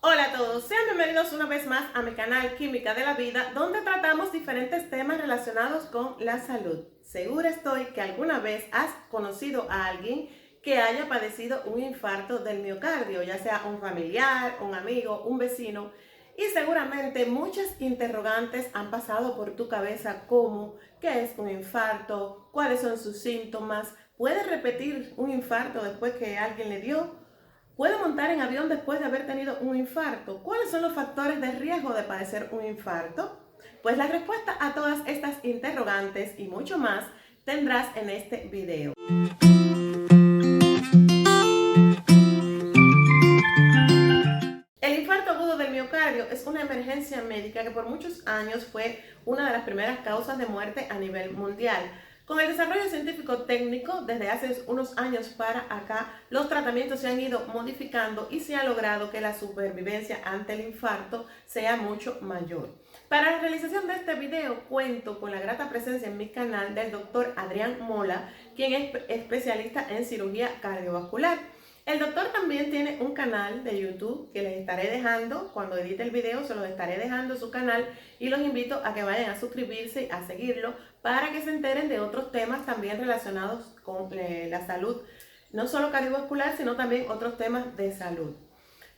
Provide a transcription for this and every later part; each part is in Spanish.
Hola a todos, sean bienvenidos una vez más a mi canal Química de la Vida, donde tratamos diferentes temas relacionados con la salud. Segura estoy que alguna vez has conocido a alguien que haya padecido un infarto del miocardio, ya sea un familiar, un amigo, un vecino, y seguramente muchas interrogantes han pasado por tu cabeza como ¿qué es un infarto? ¿Cuáles son sus síntomas? ¿Puedes repetir un infarto después que alguien le dio? ¿Puede montar en avión después de haber tenido un infarto? ¿Cuáles son los factores de riesgo de padecer un infarto? Pues la respuesta a todas estas interrogantes y mucho más tendrás en este video. El infarto agudo del miocardio es una emergencia médica que por muchos años fue una de las primeras causas de muerte a nivel mundial. Con el desarrollo científico técnico, desde hace unos años para acá, los tratamientos se han ido modificando y se ha logrado que la supervivencia ante el infarto sea mucho mayor. Para la realización de este video cuento con la grata presencia en mi canal del doctor Adrián Mola, quien es especialista en cirugía cardiovascular. El doctor también tiene un canal de YouTube que les estaré dejando, cuando edite el video se los estaré dejando su canal y los invito a que vayan a suscribirse, a seguirlo, para que se enteren de otros temas también relacionados con la salud, no solo cardiovascular, sino también otros temas de salud.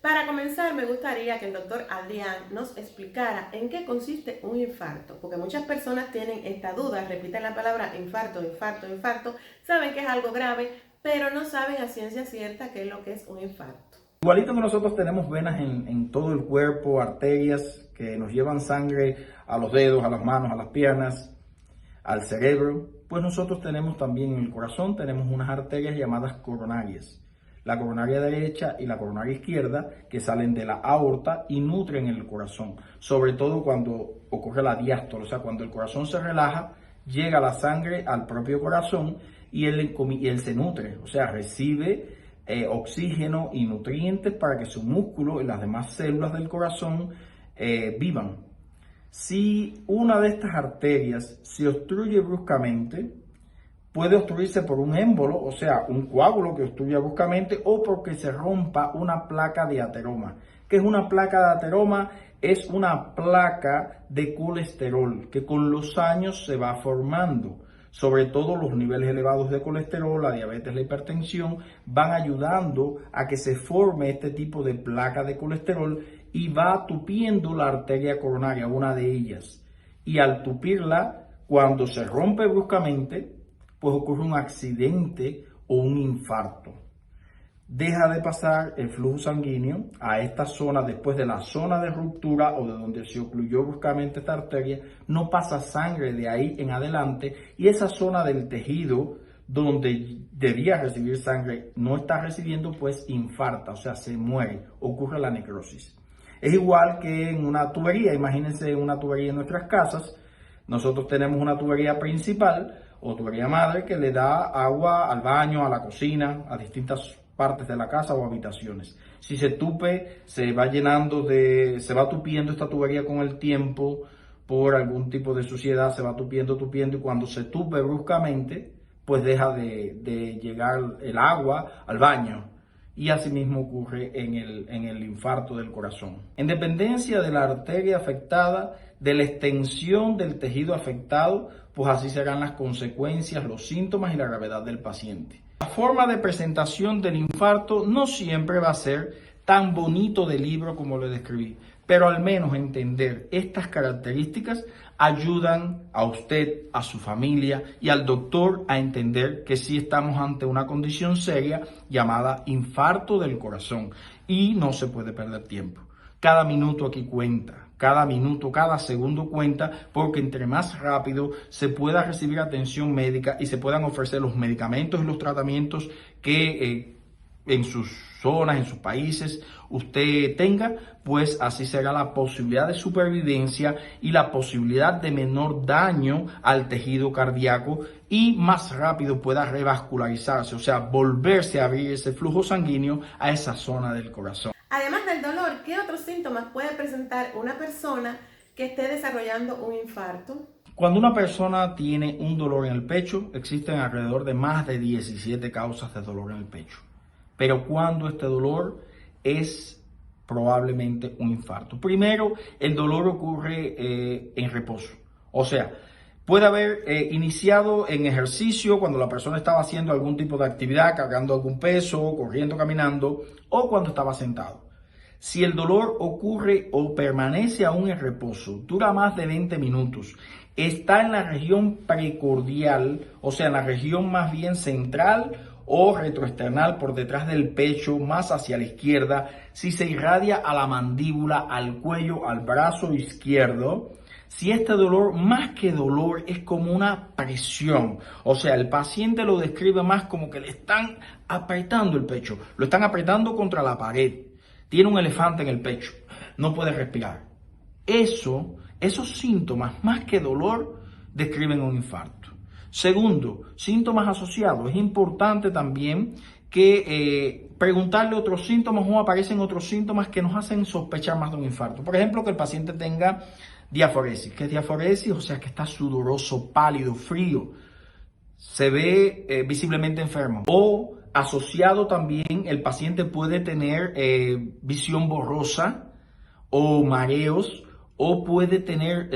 Para comenzar, me gustaría que el doctor Adrián nos explicara en qué consiste un infarto, porque muchas personas tienen esta duda, repiten la palabra infarto, infarto, infarto, saben que es algo grave, pero no saben a ciencia cierta qué es lo que es un infarto. Igualito que nosotros tenemos venas en todo el cuerpo, arterias que nos llevan sangre a los dedos, a las manos, a las piernas, al cerebro, pues nosotros tenemos también en el corazón, tenemos unas arterias llamadas coronarias. La coronaria derecha y la coronaria izquierda que salen de la aorta y nutren el corazón, sobre todo cuando ocurre la diástole, o sea, cuando el corazón se relaja, llega la sangre al propio corazón y él se nutre, o sea, recibe oxígeno y nutrientes para que su músculo y las demás células del corazón vivan. Si una de estas arterias se obstruye bruscamente, puede obstruirse por un émbolo, o sea, un coágulo que obstruye bruscamente, o porque se rompa una placa de ateroma. ¿Qué es una placa de ateroma? Es una placa de colesterol que con los años se va formando. Sobre todo los niveles elevados de colesterol, la diabetes, la hipertensión, van ayudando a que se forme este tipo de placa de colesterol y va tupiendo la arteria coronaria, una de ellas. Y al tupirla, cuando se rompe bruscamente, pues ocurre un accidente o un infarto. Deja de pasar el flujo sanguíneo a esta zona después de la zona de ruptura o de donde se ocluyó bruscamente esta arteria, no pasa sangre de ahí en adelante y esa zona del tejido donde debía recibir sangre no está recibiendo, pues infarta, o sea, se muere, ocurre la necrosis. Es igual que en una tubería, imagínense una tubería en nuestras casas, nosotros tenemos una tubería principal o tubería madre que le da agua al baño, a la cocina, a distintas partes de la casa o habitaciones. Si se tupe, se va tupiendo esta tubería con el tiempo por algún tipo de suciedad, se va tupiendo y cuando se tupe bruscamente, pues deja de llegar el agua al baño. Y asimismo ocurre en el infarto del corazón. En dependencia de la arteria afectada, de la extensión del tejido afectado, pues así serán las consecuencias, los síntomas y la gravedad del paciente. La forma de presentación del infarto no siempre va a ser tan bonito de libro como lo describí, pero al menos entender estas características ayudan a usted, a su familia y al doctor a entender que sí estamos ante una condición seria llamada infarto del corazón y no se puede perder tiempo. Cada minuto aquí cuenta, cada minuto, cada segundo cuenta, porque entre más rápido se pueda recibir atención médica y se puedan ofrecer los medicamentos y los tratamientos que en sus zonas, en sus países, usted tenga, pues así será la posibilidad de supervivencia y la posibilidad de menor daño al tejido cardíaco y más rápido pueda revascularizarse, o sea, volverse a abrir ese flujo sanguíneo a esa zona del corazón. Además del dolor, ¿qué otros síntomas puede presentar una persona que esté desarrollando un infarto? Cuando una persona tiene un dolor en el pecho, existen alrededor de más de 17 causas de dolor en el pecho. Pero cuando este dolor es probablemente un infarto. Primero, el dolor ocurre en reposo. O sea, puede haber iniciado en ejercicio cuando la persona estaba haciendo algún tipo de actividad, cargando algún peso, corriendo, caminando, o cuando estaba sentado. Si el dolor ocurre o permanece aún en reposo, dura más de 20 minutos, está en la región precordial, o sea, en la región más bien central o retroesternal por detrás del pecho, más hacia la izquierda, si se irradia a la mandíbula, al cuello, al brazo izquierdo, si este dolor, más que dolor, es como una presión, o sea, el paciente lo describe más como que le están apretando el pecho, lo están apretando contra la pared, tiene un elefante en el pecho, no puede respirar. Esos síntomas, más que dolor, describen un infarto. Segundo, síntomas asociados. Es importante también que preguntarle otros síntomas o aparecen otros síntomas que nos hacen sospechar más de un infarto. Por ejemplo, que el paciente tenga diaforesis. ¿Qué es diaforesis? O sea, que está sudoroso, pálido, frío. Se ve visiblemente enfermo. O asociado también, el paciente puede tener visión borrosa o mareos, o puede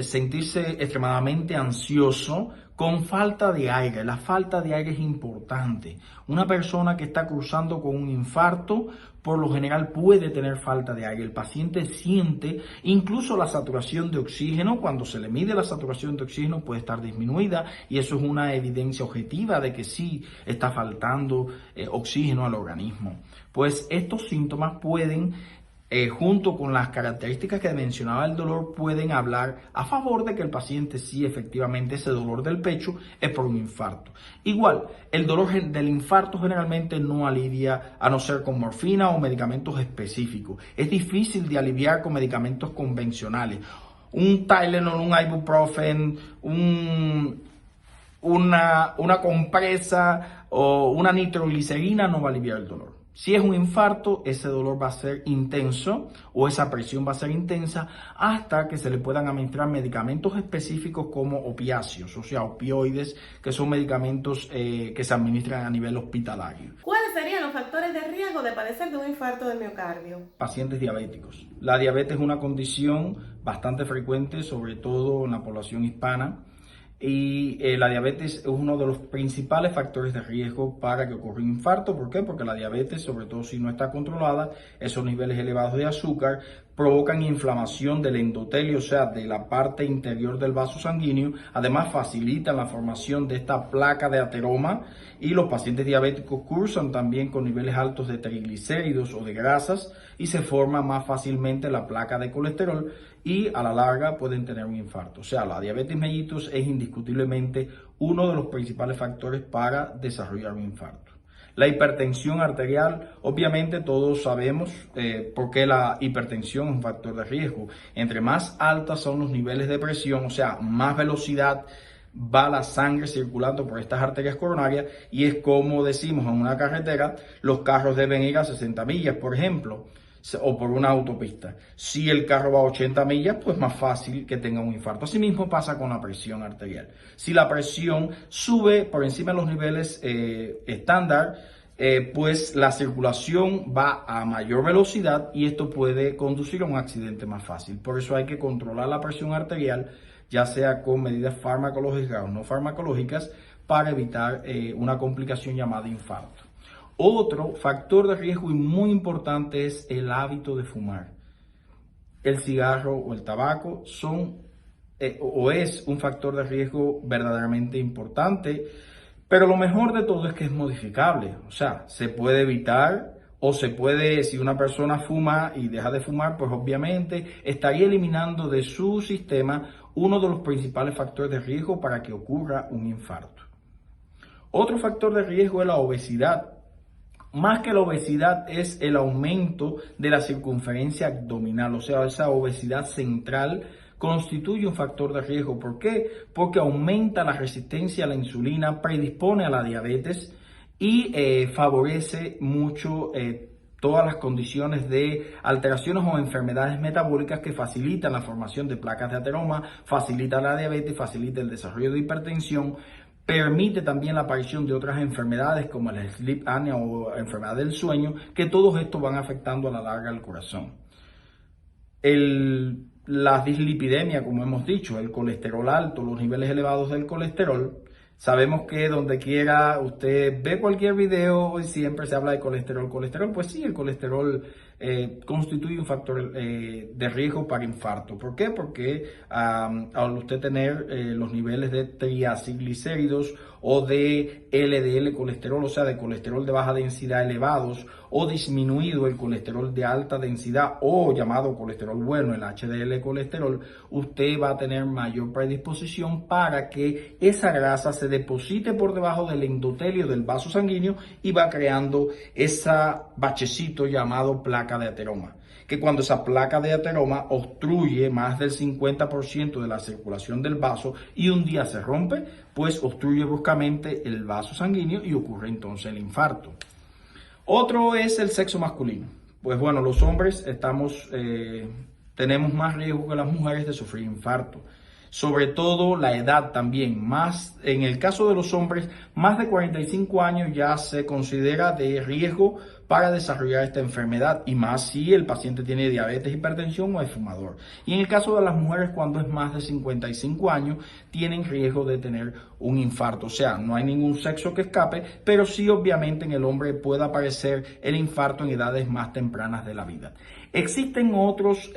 sentirse extremadamente ansioso con falta de aire. La falta de aire es importante. Una persona que está cruzando con un infarto, por lo general puede tener falta de aire. El paciente siente incluso la saturación de oxígeno. Cuando se le mide la saturación de oxígeno puede estar disminuida y eso es una evidencia objetiva de que sí está faltando oxígeno al organismo. Pues estos síntomas pueden junto con las características que mencionaba el dolor, pueden hablar a favor de que el paciente sí efectivamente ese dolor del pecho es por un infarto. Igual, el dolor del infarto generalmente no alivia a no ser con morfina o medicamentos específicos. Es difícil de aliviar con medicamentos convencionales. Un Tylenol, un ibuprofen, una compresa o una nitroglicerina no va a aliviar el dolor. Si es un infarto, ese dolor va a ser intenso o esa presión va a ser intensa hasta que se le puedan administrar medicamentos específicos como opiáceos, o sea, opioides, que son medicamentos que se administran a nivel hospitalario. ¿Cuáles serían los factores de riesgo de padecer de un infarto del miocardio? Pacientes diabéticos. La diabetes es una condición bastante frecuente, sobre todo en la población hispana. Y la diabetes es uno de los principales factores de riesgo para que ocurra un infarto. ¿Por qué? Porque la diabetes, sobre todo si no está controlada, esos niveles elevados de azúcar provocan inflamación del endotelio, o sea, de la parte interior del vaso sanguíneo. Además, facilitan la formación de esta placa de ateroma y los pacientes diabéticos cursan también con niveles altos de triglicéridos o de grasas y se forma más fácilmente la placa de colesterol y a la larga pueden tener un infarto. O sea, la diabetes mellitus es indiscutiblemente uno de los principales factores para desarrollar un infarto. La hipertensión arterial, obviamente todos sabemos por qué la hipertensión es un factor de riesgo. Entre más altas son los niveles de presión, o sea, más velocidad va la sangre circulando por estas arterias coronarias y es como decimos en una carretera, los carros deben ir a 60 millas, por ejemplo, o por una autopista. Si el carro va a 80 millas, pues más fácil que tenga un infarto. Asimismo pasa con la presión arterial. Si la presión sube por encima de los niveles estándar, pues la circulación va a mayor velocidad y esto puede conducir a un accidente más fácil. Por eso hay que controlar la presión arterial, ya sea con medidas farmacológicas o no farmacológicas, para evitar una complicación llamada infarto. Otro factor de riesgo y muy importante es el hábito de fumar. El cigarro o el tabaco es un factor de riesgo verdaderamente importante, pero lo mejor de todo es que es modificable. O sea, se puede evitar o se puede, si una persona fuma y deja de fumar, pues obviamente estaría eliminando de su sistema uno de los principales factores de riesgo para que ocurra un infarto. Otro factor de riesgo es la obesidad. Más que la obesidad es el aumento de la circunferencia abdominal, o sea, esa obesidad central constituye un factor de riesgo. ¿Por qué? Porque aumenta la resistencia a la insulina, predispone a la diabetes y favorece mucho todas las condiciones de alteraciones o enfermedades metabólicas que facilitan la formación de placas de ateroma, facilita la diabetes, facilita el desarrollo de hipertensión. Permite también la aparición de otras enfermedades como el sleep apnea o enfermedad del sueño, que todos estos van afectando a la larga al corazón. La dislipidemia, como hemos dicho, el colesterol alto, los niveles elevados del colesterol. Sabemos que donde quiera usted ve cualquier video y siempre se habla de colesterol. Colesterol, pues sí, el colesterol constituye un factor de riesgo para infarto. ¿Por qué? Porque al usted tener los niveles de triacilglicéridos o de LDL colesterol, o sea, de colesterol de baja densidad elevados, o disminuido el colesterol de alta densidad o llamado colesterol bueno, el HDL colesterol, usted va a tener mayor predisposición para que esa grasa se deposite por debajo del endotelio del vaso sanguíneo y va creando ese bachecito llamado placa de ateroma, que cuando esa placa de ateroma obstruye más del 50% de la circulación del vaso y un día se rompe, pues obstruye bruscamente el vaso sanguíneo y ocurre entonces el infarto. Otro es el sexo masculino. Pues bueno, los hombres tenemos más riesgo que las mujeres de sufrir infarto. Sobre todo la edad también, más en el caso de los hombres, más de 45 años ya se considera de riesgo para desarrollar esta enfermedad, y más si el paciente tiene diabetes, hipertensión o es fumador. Y en el caso de las mujeres, cuando es más de 55 años, tienen riesgo de tener un infarto. O sea, no hay ningún sexo que escape, pero sí obviamente en el hombre puede aparecer el infarto en edades más tempranas de la vida. Existen otros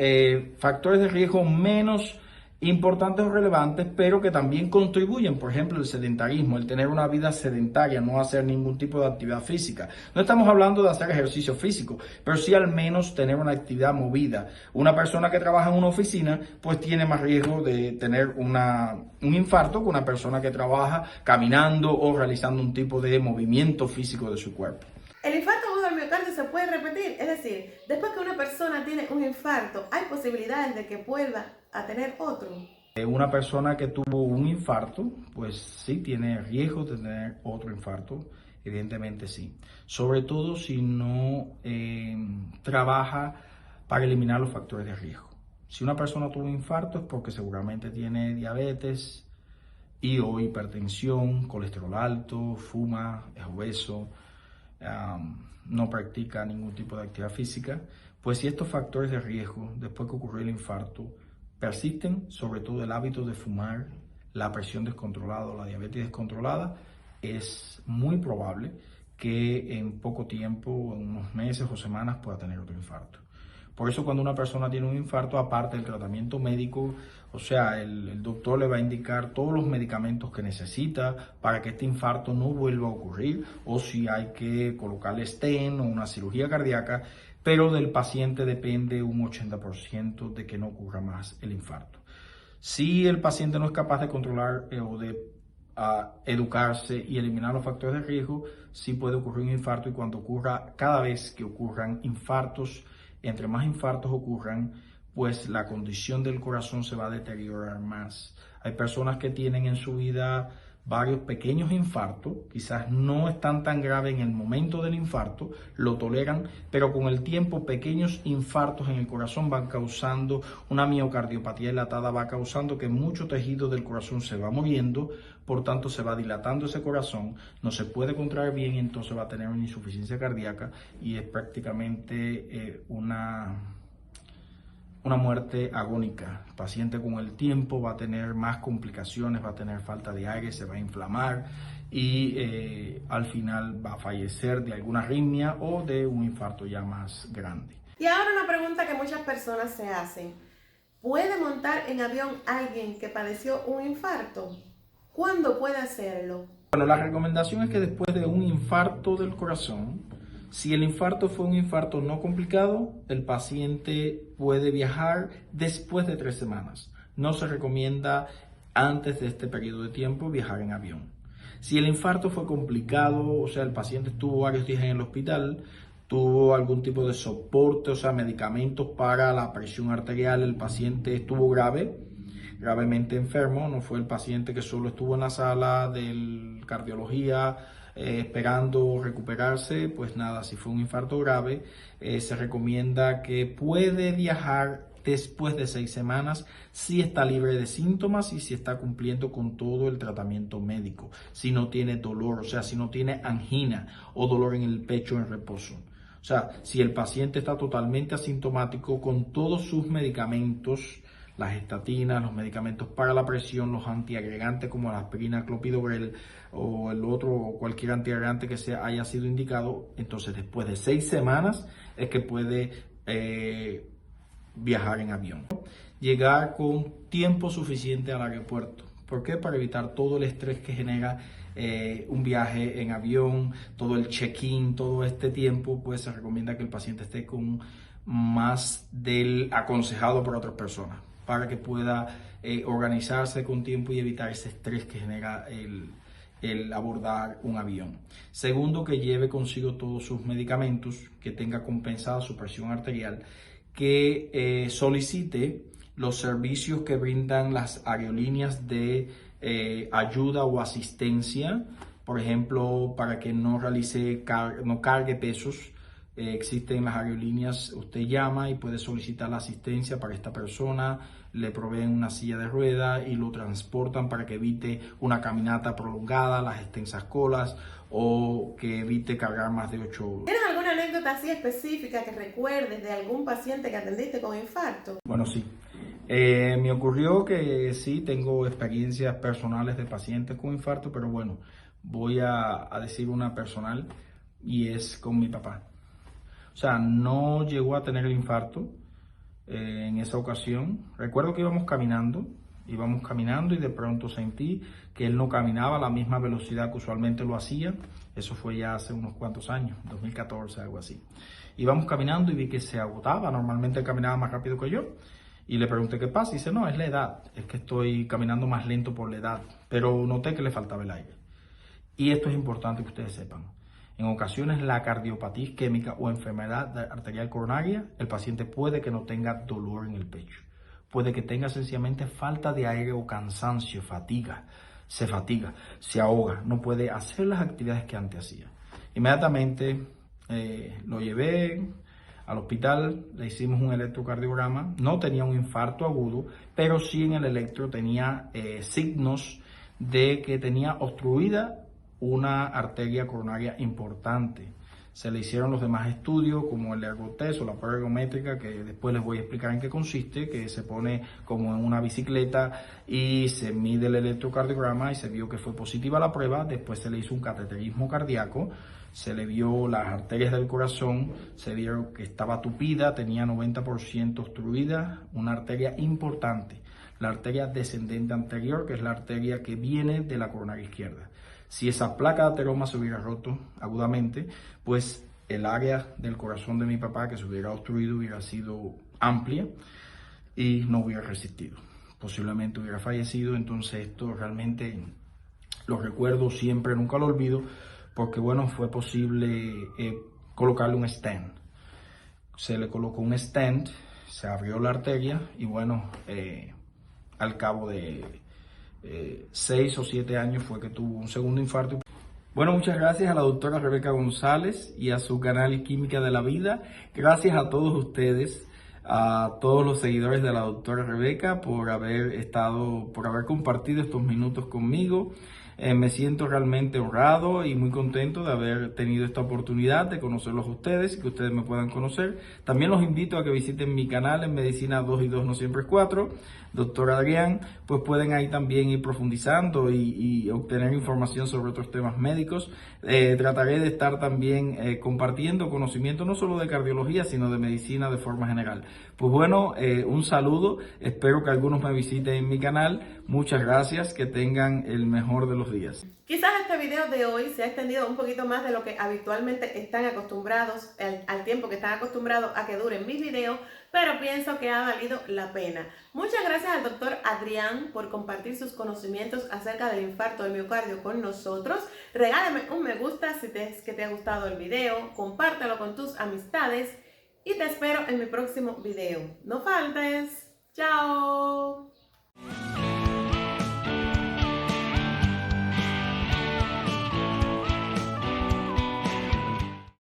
factores de riesgo menos importantes o relevantes, pero que también contribuyen. Por ejemplo, el sedentarismo, el tener una vida sedentaria, no hacer ningún tipo de actividad física. No estamos hablando de hacer ejercicio físico, pero sí al menos tener una actividad movida. Una persona que trabaja en una oficina, pues tiene más riesgo de tener un infarto que una persona que trabaja caminando o realizando un tipo de movimiento físico de su cuerpo. El infarto agudo del miocardio se puede repetir, es decir, después que una persona tiene un infarto, hay posibilidades de que vuelva a tener otro. Una persona que tuvo un infarto, pues sí tiene riesgo de tener otro infarto, evidentemente sí. Sobre todo si no trabaja para eliminar los factores de riesgo. Si una persona tuvo un infarto es porque seguramente tiene diabetes o hipertensión, colesterol alto, fuma, es obeso, no practica ningún tipo de actividad física. Pues si estos factores de riesgo, después que ocurrió el infarto, persisten, sobre todo el hábito de fumar, la presión descontrolada o la diabetes descontrolada, es muy probable que en poco tiempo, en unos meses o semanas, pueda tener otro infarto. Por eso cuando una persona tiene un infarto, aparte del tratamiento médico, o sea, el doctor le va a indicar todos los medicamentos que necesita para que este infarto no vuelva a ocurrir, o si hay que colocarle stent o una cirugía cardíaca, pero del paciente depende un 80% de que no ocurra más el infarto. Si el paciente no es capaz de controlar o de educarse y eliminar los factores de riesgo, sí puede ocurrir un infarto, y cuando ocurra, cada vez que ocurran infartos, entre más infartos ocurran, pues la condición del corazón se va a deteriorar más. Hay personas que tienen en su vida varios pequeños infartos, quizás no están tan graves en el momento del infarto, lo toleran, pero con el tiempo pequeños infartos en el corazón van causando una miocardiopatía dilatada, va causando que mucho tejido del corazón se va muriendo, por tanto se va dilatando ese corazón, no se puede contraer bien y entonces va a tener una insuficiencia cardíaca y es prácticamente una muerte agónica. El paciente con el tiempo va a tener más complicaciones, va a tener falta de aire, se va a inflamar y al final va a fallecer de alguna arritmia o de un infarto ya más grande. Y ahora una pregunta que muchas personas se hacen. ¿Puede montar en avión alguien que padeció un infarto? ¿Cuándo puede hacerlo? Bueno, la recomendación es que después de un infarto del corazón, si el infarto fue un infarto no complicado, el paciente puede viajar después de 3 semanas. No se recomienda antes de este periodo de tiempo viajar en avión. Si el infarto fue complicado, o sea, el paciente estuvo varios días en el hospital, tuvo algún tipo de soporte, o sea, medicamentos para la presión arterial, el paciente estuvo gravemente enfermo, no fue el paciente que solo estuvo en la sala de cardiología esperando recuperarse, pues nada, si fue un infarto grave, se recomienda que puede viajar después de 6 semanas si está libre de síntomas y si está cumpliendo con todo el tratamiento médico, si no tiene dolor, o sea, si no tiene angina o dolor en el pecho en reposo. O sea, si el paciente está totalmente asintomático con todos sus medicamentos, las estatinas, los medicamentos para la presión, los antiagregantes como la aspirina, clopidogrel o el otro, o cualquier antiagregante que haya sido indicado, entonces después de 6 semanas es que puede viajar en avión. Llegar con tiempo suficiente al aeropuerto. ¿Por qué? Para evitar todo el estrés que genera un viaje en avión, todo el check-in, todo este tiempo, pues se recomienda que el paciente esté con más del aconsejado por otras personas, para que pueda organizarse con tiempo y evitar ese estrés que genera el abordar un avión. Segundo, que lleve consigo todos sus medicamentos, que tenga compensada su presión arterial, que solicite los servicios que brindan las aerolíneas de ayuda o asistencia, por ejemplo, para que no no cargue pesos. Existen las aerolíneas, usted llama y puede solicitar la asistencia para esta persona, le proveen una silla de ruedas y lo transportan para que evite una caminata prolongada, las extensas colas o que evite cargar más de 8 horas. ¿Tienes alguna anécdota así específica que recuerdes de algún paciente que atendiste con infarto? Bueno, sí. Me ocurrió que sí, tengo experiencias personales de pacientes con infarto, pero bueno, voy a decir una personal y es con mi papá. O sea, no llegó a tener el infarto en esa ocasión. Recuerdo que íbamos caminando y de pronto sentí que él no caminaba a la misma velocidad que usualmente lo hacía. Eso fue ya hace unos cuantos años, 2014, algo así. Íbamos caminando y vi que se agotaba. Normalmente él caminaba más rápido que yo. Y le pregunté qué pasa. Y dice, no, es la edad. Es que estoy caminando más lento por la edad. Pero noté que le faltaba el aire. Y esto es importante que ustedes sepan. En ocasiones la cardiopatía isquémica o enfermedad arterial coronaria, el paciente puede que no tenga dolor en el pecho. Puede que tenga sencillamente falta de aire o cansancio, se fatiga, se ahoga, no puede hacer las actividades que antes hacía. Inmediatamente lo llevé al hospital, le hicimos un electrocardiograma, no tenía un infarto agudo, pero sí en el electro tenía signos de que tenía obstruida una arteria coronaria importante. Se le hicieron los demás estudios como el ergotest o la prueba ergométrica, que después les voy a explicar en qué consiste, que se pone como en una bicicleta y se mide el electrocardiograma y se vio que fue positiva la prueba. Después se le hizo un cateterismo cardíaco, se le vio las arterias del corazón, se vio que estaba tupida, tenía 90% obstruida, una arteria importante, la arteria descendente anterior, que es la arteria que viene de la coronaria izquierda. Si esa placa de ateroma se hubiera roto agudamente, pues el área del corazón de mi papá que se hubiera obstruido hubiera sido amplia y no hubiera resistido. Posiblemente hubiera fallecido. Entonces esto realmente lo recuerdo siempre, nunca lo olvido, porque bueno, fue posible colocarle un stent. Se le colocó un stent, se abrió la arteria y bueno, al cabo de 6 o 7 años fue que tuvo un segundo infarto. Bueno, muchas gracias a la doctora Rebeca González y a su canal Química de la Vida. Gracias a todos ustedes, a todos los seguidores de la doctora Rebeca por haber compartido estos minutos conmigo. Me siento realmente honrado y muy contento de haber tenido esta oportunidad de conocerlos a ustedes y que ustedes me puedan conocer. También los invito a que visiten mi canal en Medicina 2 y 2 no siempre es 4, Dr. Adrián, pues pueden ahí también ir profundizando y obtener información sobre otros temas médicos. Trataré de estar también compartiendo conocimiento no solo de cardiología, sino de medicina de forma general. Pues bueno, un saludo, espero que algunos me visiten en mi canal. Muchas gracias, que tengan el mejor de los días. Quizás este video de hoy se ha extendido un poquito más de lo que habitualmente están acostumbrados, al tiempo que están acostumbrados a que duren mis videos, pero pienso que ha valido la pena. Muchas gracias al doctor Adrián por compartir sus conocimientos acerca del infarto del miocardio con nosotros. Regálame un me gusta si te ha gustado el video, compártelo con tus amistades y te espero en mi próximo video. No faltes. ¡Chao!